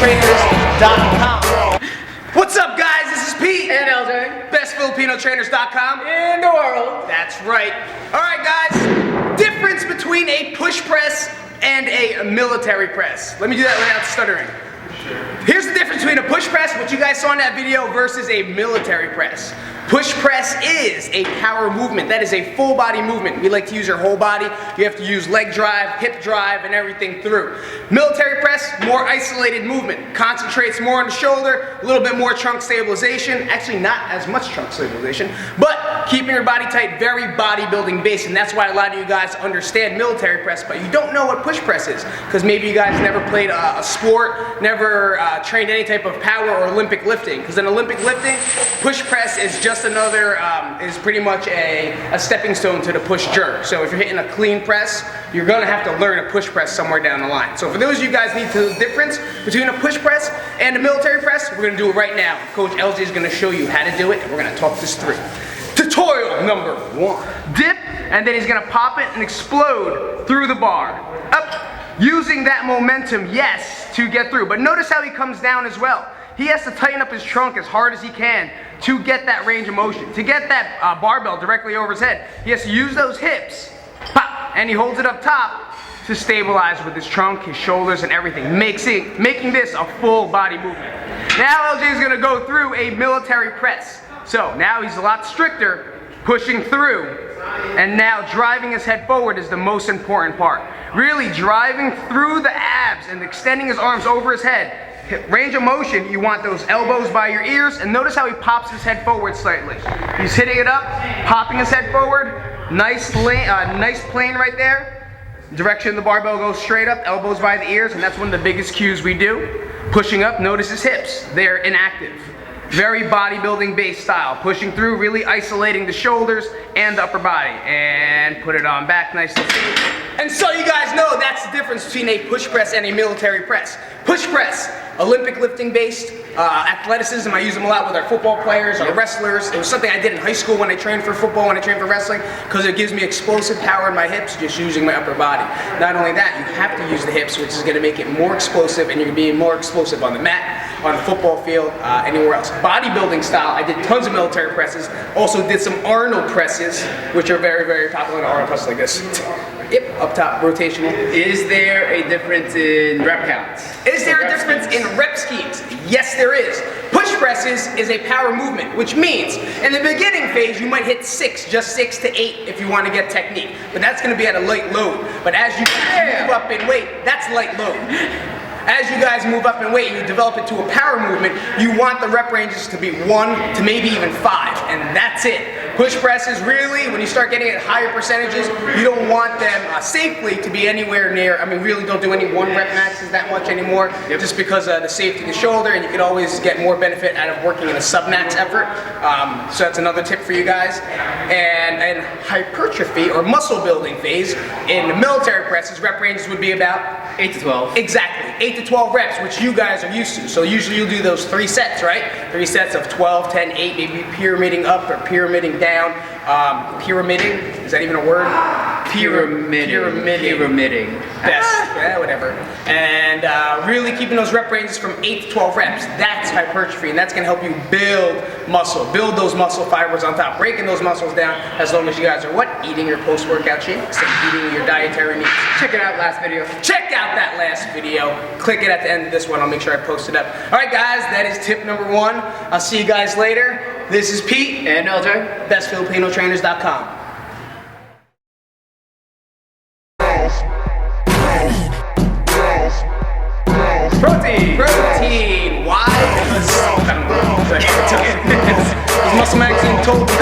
FilipinoTrainers.com. What's up, guys? This is Pete and LJ. Best FilipinoTrainers.com in the world. That's right. All right, guys. Difference between a push press and a military press. Let me do that without stuttering. Here's the difference between a push press, which you guys saw in that video, versus a military press. Push press is a power movement. That is a full body movement. We like to use your whole body. You have to use leg drive, hip drive, and everything through. Military press, more isolated movement. Concentrates more on the shoulder, a little bit more trunk stabilization. Actually, not as much trunk stabilization, but keeping your body tight, very bodybuilding based. And that's why a lot of you guys understand military press, but you don't know what push press is. Because maybe you guys never played a sport, never trained any type of power or Olympic lifting. Because in Olympic lifting, push press is just another, is pretty much a stepping stone to the push jerk. So if you're hitting a clean press, you're gonna have to learn a push press somewhere down the line. So for those of you guys need to know the difference between a push press and a military press, we're gonna do it right now. Coach LJ is gonna show you how to do it, and we're gonna talk this through. Tutorial number 1. Dip, and then he's gonna pop it and explode through the bar. Up, using that momentum, yes, to get through. But notice how he comes down as well. He has to tighten up his trunk as hard as he can to get that range of motion. To get that barbell directly over his head, he has to use those hips, pop, and he holds it up top to stabilize with his trunk, his shoulders, and everything, making this a full body movement. Now LJ is gonna go through a military press. So now he's a lot stricter, pushing through, and now driving his head forward is the most important part. Really driving through the abs and extending his arms over his head. Range of motion, you want those elbows by your ears, and notice how he pops his head forward slightly. He's hitting it up, popping his head forward, nice plane right there. Direction of the barbell goes straight up, elbows by the ears, and that's one of the biggest cues we do. Pushing up, notice his hips, they're inactive. Very bodybuilding based style, pushing through, really isolating the shoulders and the upper body, and put it on back nicely. And so you guys know that's the difference between a push press and a military press. Push press, Olympic lifting based, athleticism. I use them a lot with our football players, our wrestlers. It was something I did in high school when I trained for football, when I trained for wrestling, because it gives me explosive power in my hips just using my upper body. Not only that, you have to use the hips, which is going to make it more explosive, and you're going to be more explosive on the mat, on the football field, anywhere else. Bodybuilding style, I did tons of military presses. Also did some Arnold presses, which are very, very popular. Arnold presses like this. Yep, up top, rotational. Is there a difference in rep counts? Is there a difference in rep schemes? Yes, there is. Push presses is a power movement, which means in the beginning phase, you might hit 6, just 6 to 8 if you want to get technique. But that's going to be at a light load. But as you move up in weight, that's light load. As you guys move up in weight and you develop it to a power movement, you want the rep ranges to be 1 to maybe even 5, and that's it. Push presses, really, when you start getting at higher percentages, you don't want them safely to be anywhere near, I mean, really don't do any 1 rep maxes that much anymore, just because of the safety of the shoulder, and you can always get more benefit out of working in a sub-max effort. So that's another tip for you guys. And hypertrophy, or muscle building phase, in the military presses, rep ranges would be about 8 to 12. Exactly, 8 to 12 reps, which you guys are used to. So usually you'll do those 3 sets, right? 3 sets of 12, 10, 8, maybe pyramiding up or pyramiding down. Pyramiding, is that even a word? Pyramiding. Best, yeah, whatever. And really keeping those rep ranges from 8 to 12 reps. That's hypertrophy, and that's gonna help you build muscle, build those muscle fibers on top, breaking those muscles down, as long as you guys are what? Eating your post-workout shakes and eating your dietary needs. Check it out, last video. Check out that last video. Click it at the end of this one. I'll make sure I post it up. All right, guys, that is tip number 1. I'll see you guys later. This is Pete and LJ. Best FilipinoTrainers.com. Protein. Why? Because I don't know. Muscle Magazine told me